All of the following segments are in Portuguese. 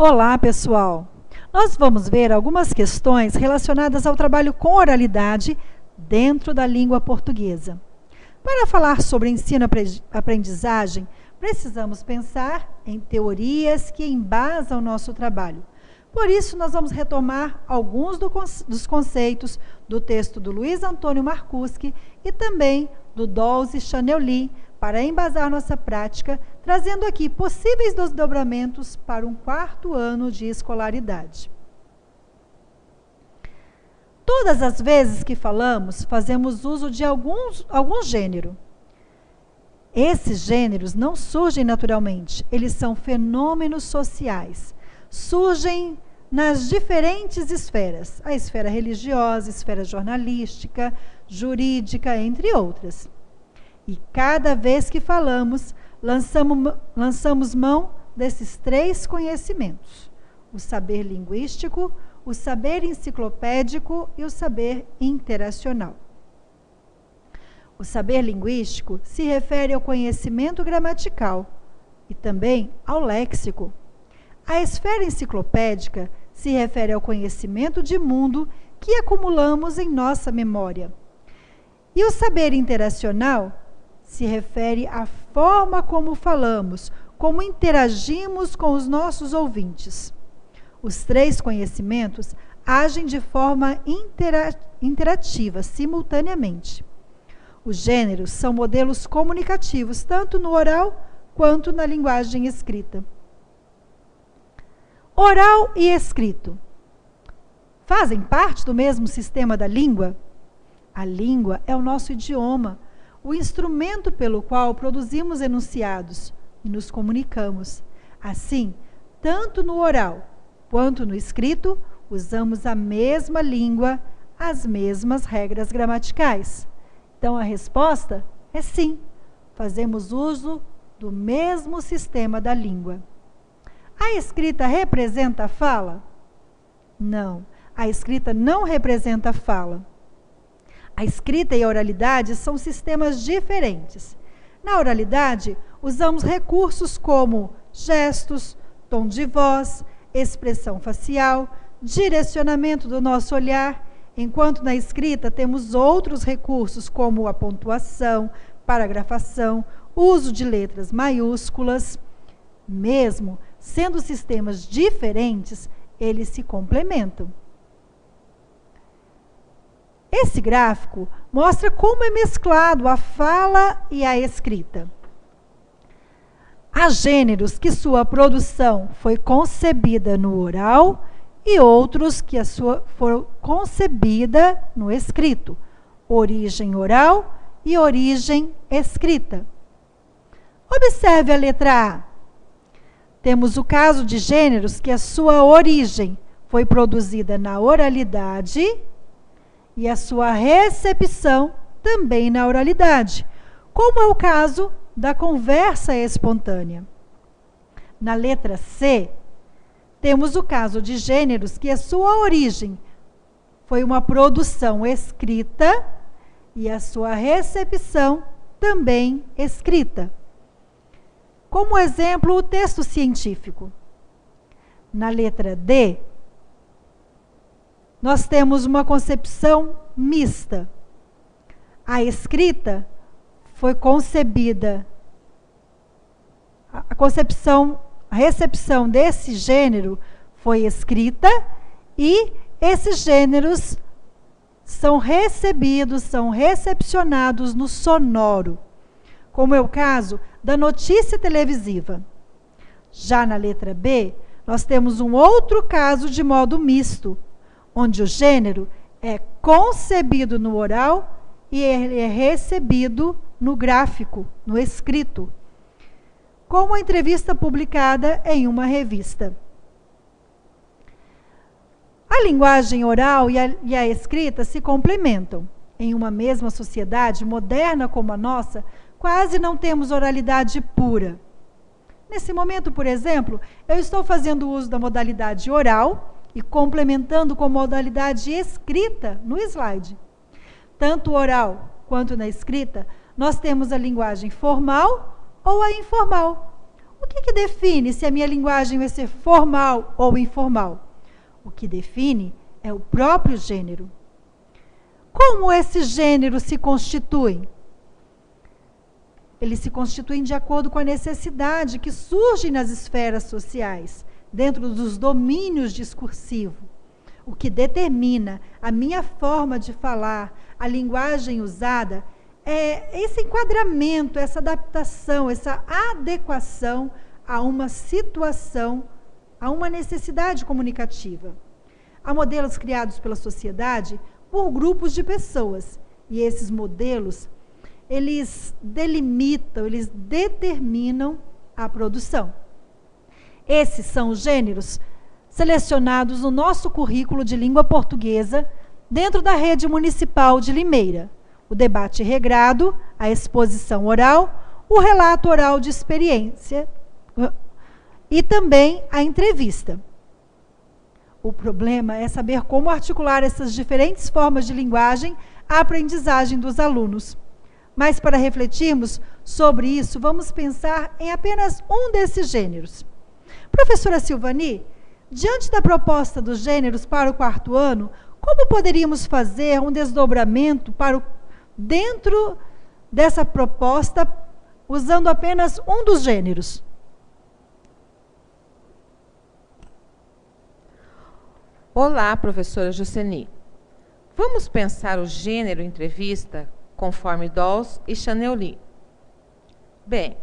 Olá, pessoal! Nós vamos ver algumas questões relacionadas ao trabalho com oralidade dentro da língua portuguesa. Para falar sobre ensino-aprendizagem, precisamos pensar em teorias que embasam o nosso trabalho. Por isso, nós vamos retomar alguns dos conceitos do texto do Luiz Antônio Marcuschi e também do Dolce Chaneuli, para embasar nossa prática, trazendo aqui possíveis desdobramentos para um 4º ano de escolaridade. Todas as vezes que falamos, fazemos uso de algum gênero. Esses gêneros não surgem naturalmente, eles são fenômenos sociais. Surgem nas diferentes esferas, a esfera religiosa, a esfera jornalística, jurídica, entre outras. E cada vez que falamos, lançamos mão desses 3 conhecimentos: o saber linguístico, o saber enciclopédico e o saber interacional. O saber linguístico se refere ao conhecimento gramatical e também ao léxico. A esfera enciclopédica se refere ao conhecimento de mundo que acumulamos em nossa memória. E o saber interacional se refere à forma como falamos, como interagimos com os nossos ouvintes. Os 3 conhecimentos agem de forma interativa, simultaneamente. Os gêneros são modelos comunicativos, tanto no oral quanto na linguagem escrita. Oral e escrito fazem parte do mesmo sistema da língua? A língua é o nosso idioma, o instrumento pelo qual produzimos enunciados e nos comunicamos. Assim, tanto no oral quanto no escrito, usamos a mesma língua, as mesmas regras gramaticais. Então, a resposta é sim, fazemos uso do mesmo sistema da língua. A escrita representa a fala? Não, a escrita não representa a fala. A escrita e a oralidade são sistemas diferentes. Na oralidade, usamos recursos como gestos, tom de voz, expressão facial, direcionamento do nosso olhar, enquanto na escrita temos outros recursos como a pontuação, paragrafação, uso de letras maiúsculas. Mesmo sendo sistemas diferentes, eles se complementam. Esse gráfico mostra como é mesclado a fala e a escrita. Há gêneros que sua produção foi concebida no oral e outros que a sua foi concebida no escrito. Origem oral e origem escrita. Observe a letra A. Temos o caso de gêneros que a sua origem foi produzida na oralidade e a sua recepção também na oralidade, como é o caso da conversa espontânea. Na letra C, temos o caso de gêneros que a sua origem foi uma produção escrita e a sua recepção também escrita. Como exemplo, o texto científico. Na letra D, nós temos uma concepção mista. A escrita foi concebida, a recepção desse gênero foi escrita e esses gêneros são recebidos, são recepcionados no sonoro, como é o caso da notícia televisiva. Já na letra B, nós temos um outro caso de modo misto, onde o gênero é concebido no oral e ele é recebido no gráfico, no escrito, como a entrevista publicada em uma revista. A linguagem oral e a escrita se complementam. Em uma mesma sociedade moderna como a nossa, quase não temos oralidade pura. Nesse momento, por exemplo, eu estou fazendo uso da modalidade oral e complementando com a modalidade escrita no slide. Tanto oral quanto na escrita, nós temos a linguagem formal ou a informal. O que define se a minha linguagem vai ser formal ou informal? O que define é o próprio gênero. Como esse gênero se constitui? Eles se constituem de acordo com a necessidade que surge nas esferas sociais, dentro dos domínios discursivos. O que determina a minha forma de falar, a linguagem usada, é esse enquadramento, essa adaptação, essa adequação a uma situação, a uma necessidade comunicativa. Há modelos criados pela sociedade por grupos de pessoas, e esses modelos, eles delimitam, eles determinam a produção. Esses são os gêneros selecionados no nosso currículo de língua portuguesa dentro da rede municipal de Limeira. O debate regrado, a exposição oral, o relato oral de experiência e também a entrevista. O problema é saber como articular essas diferentes formas de linguagem à aprendizagem dos alunos. Mas para refletirmos sobre isso, vamos pensar em apenas um desses gêneros. Professora Silvani, diante da proposta dos gêneros para o 4º ano, como poderíamos fazer um desdobramento dentro dessa proposta, usando apenas um dos gêneros? Olá, professora Juceni. Vamos pensar o gênero entrevista conforme Dawes e Chanelly. Bem,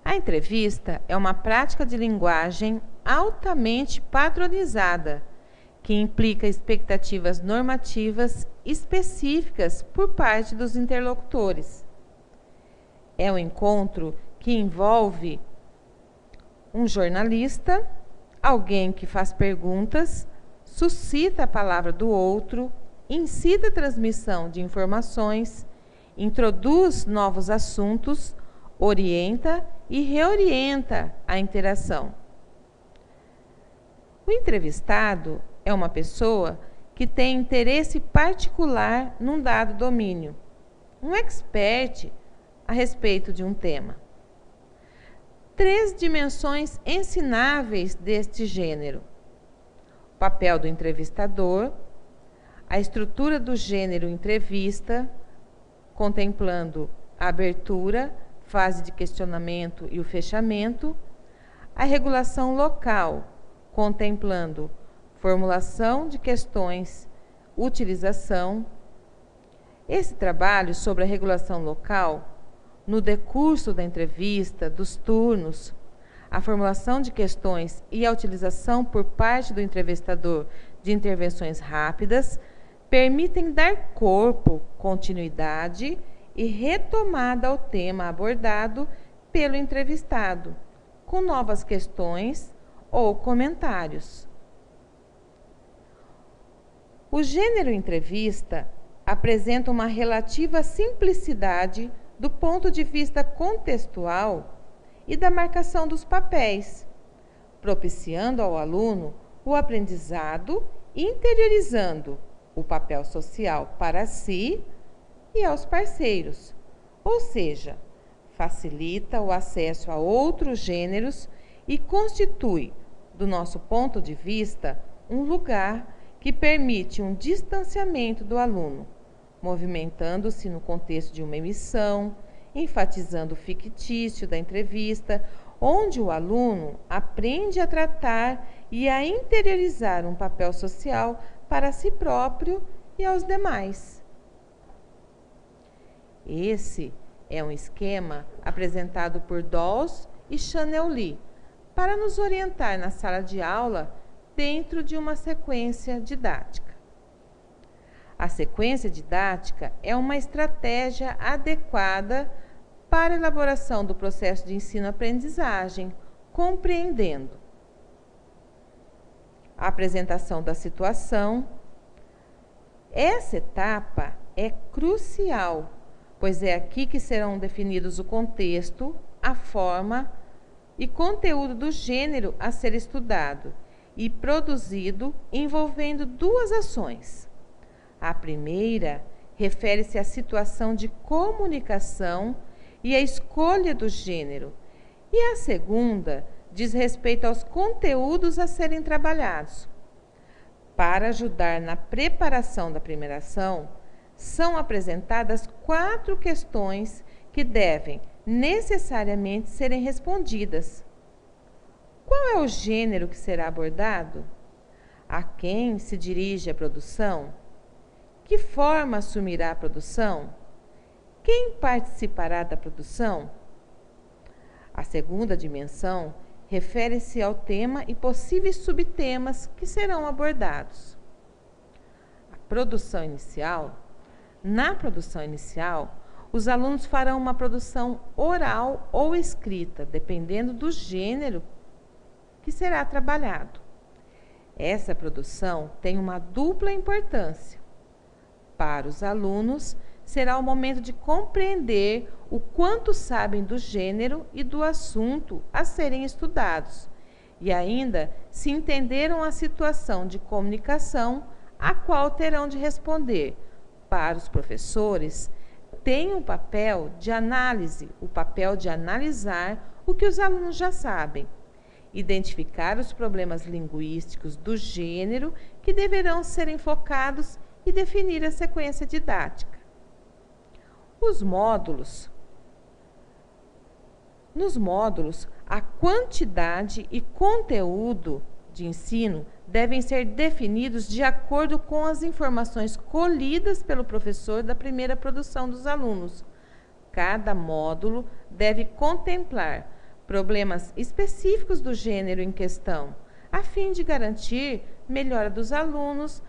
a entrevista é uma prática de linguagem altamente padronizada, que implica expectativas normativas específicas por parte dos interlocutores. É um encontro que envolve um jornalista, alguém que faz perguntas, suscita a palavra do outro, incita a transmissão de informações, introduz novos assuntos, orienta e reorienta a interação. O entrevistado é uma pessoa que tem interesse particular num dado domínio, um expert a respeito de um tema. 3 dimensões ensináveis deste gênero: o papel do entrevistador, a estrutura do gênero entrevista, contemplando a abertura, fase de questionamento e o fechamento, a regulação local, contemplando formulação de questões, utilização. Esse trabalho sobre a regulação local, no decurso da entrevista, dos turnos, a formulação de questões e a utilização por parte do entrevistador de intervenções rápidas, permitem dar corpo, continuidade e retomada ao tema abordado pelo entrevistado, com novas questões ou comentários. O gênero entrevista apresenta uma relativa simplicidade do ponto de vista contextual e da marcação dos papéis, propiciando ao aluno o aprendizado e interiorizando o papel social para si e aos parceiros, ou seja, facilita o acesso a outros gêneros e constitui, do nosso ponto de vista, um lugar que permite um distanciamento do aluno, movimentando-se no contexto de uma emissão, enfatizando o fictício da entrevista, onde o aluno aprende a tratar e a interiorizar um papel social para si próprio e aos demais. Esse é um esquema apresentado por Dawes e Chanelly para nos orientar na sala de aula dentro de uma sequência didática. A sequência didática é uma estratégia adequada para a elaboração do processo de ensino-aprendizagem, compreendendo a apresentação da situação. Essa etapa é crucial, pois é aqui que serão definidos o contexto, a forma e conteúdo do gênero a ser estudado e produzido, envolvendo 2 ações. A primeira refere-se à situação de comunicação e à escolha do gênero, E a segunda diz respeito aos conteúdos a serem trabalhados. Para ajudar na preparação da primeira ação, são apresentadas 4 questões que devem necessariamente serem respondidas. Qual é o gênero que será abordado? A quem se dirige a produção? Que forma assumirá a produção? Quem participará da produção? A segunda dimensão refere-se ao tema e possíveis subtemas que serão abordados. Na produção inicial, os alunos farão uma produção oral ou escrita, dependendo do gênero que será trabalhado. Essa produção tem uma dupla importância. Para os alunos, será o momento de compreender o quanto sabem do gênero e do assunto a serem estudados, e ainda se entenderam a situação de comunicação a qual terão de responder. Para os professores, tem o papel de análise, o papel de analisar o que os alunos já sabem, identificar os problemas linguísticos do gênero que deverão ser enfocados e definir a sequência didática. Nos módulos, a quantidade e conteúdo de ensino devem ser definidos de acordo com as informações colhidas pelo professor da primeira produção dos alunos. Cada módulo deve contemplar problemas específicos do gênero em questão, a fim de garantir melhora dos alunos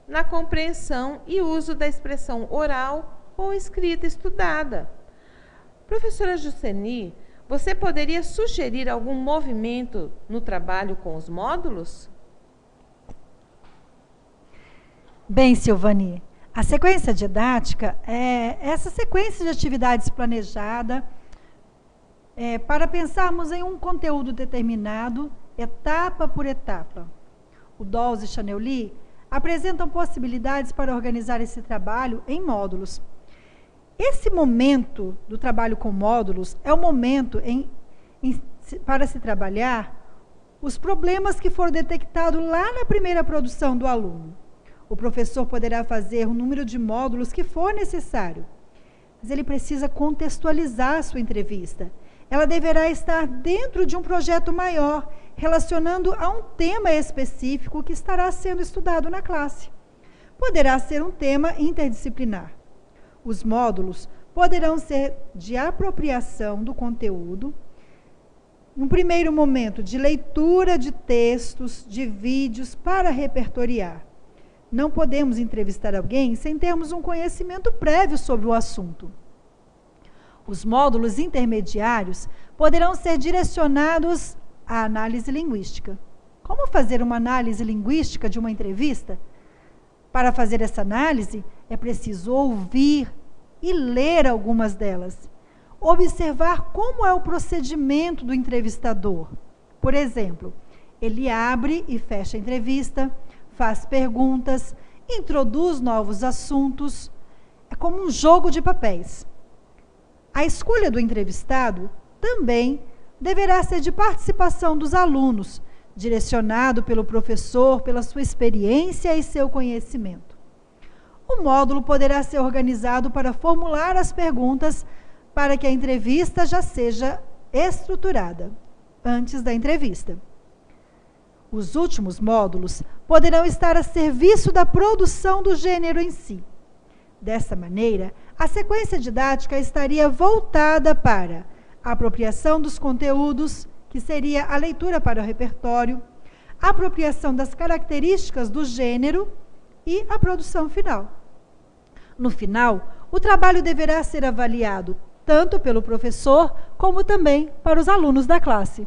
na compreensão e uso da expressão oral ou escrita estudada. Professora Juceni, você poderia sugerir algum movimento no trabalho com os módulos? Bem, Silvani, a sequência didática é essa sequência de atividades planejada para pensarmos em um conteúdo determinado, etapa por etapa. O Dawes e Chaneuli apresentam possibilidades para organizar esse trabalho em módulos. Esse momento do trabalho com módulos é o momento para se trabalhar os problemas que foram detectados lá na primeira produção do aluno. O professor poderá fazer o número de módulos que for necessário, mas ele precisa contextualizar a sua entrevista. Ela deverá estar dentro de um projeto maior, relacionando a um tema específico que estará sendo estudado na classe. Poderá ser um tema interdisciplinar. Os módulos poderão ser de apropriação do conteúdo, num primeiro momento de leitura de textos, de vídeos para repertoriar. Não podemos entrevistar alguém sem termos um conhecimento prévio sobre o assunto. Os módulos intermediários poderão ser direcionados à análise linguística. Como fazer uma análise linguística de uma entrevista? Para fazer essa análise, é preciso ouvir e ler algumas delas. Observar como é o procedimento do entrevistador. Por exemplo, ele abre e fecha a entrevista, faz perguntas, introduz novos assuntos. É como um jogo de papéis. A escolha do entrevistado também deverá ser de participação dos alunos, direcionado pelo professor, pela sua experiência e seu conhecimento. O módulo poderá ser organizado para formular as perguntas para que a entrevista já seja estruturada antes da entrevista. Os últimos módulos poderão estar a serviço da produção do gênero em si. Dessa maneira, a sequência didática estaria voltada para a apropriação dos conteúdos, que seria a leitura para o repertório, a apropriação das características do gênero e a produção final. No final, o trabalho deverá ser avaliado tanto pelo professor como também para os alunos da classe.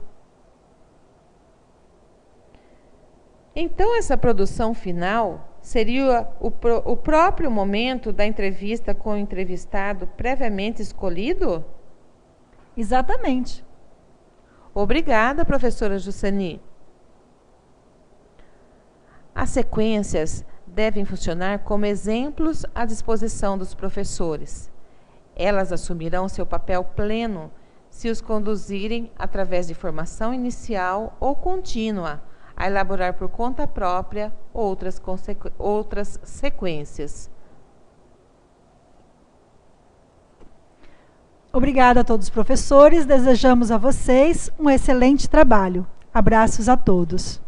Então, essa produção final seria o próprio momento da entrevista com o entrevistado previamente escolhido? Exatamente. Obrigada, professora Juceni. As sequências devem funcionar como exemplos à disposição dos professores. Elas assumirão seu papel pleno se os conduzirem, através de formação inicial ou contínua, a elaborar por conta própria outras sequências. Obrigada a todos os professores, desejamos a vocês um excelente trabalho. Abraços a todos.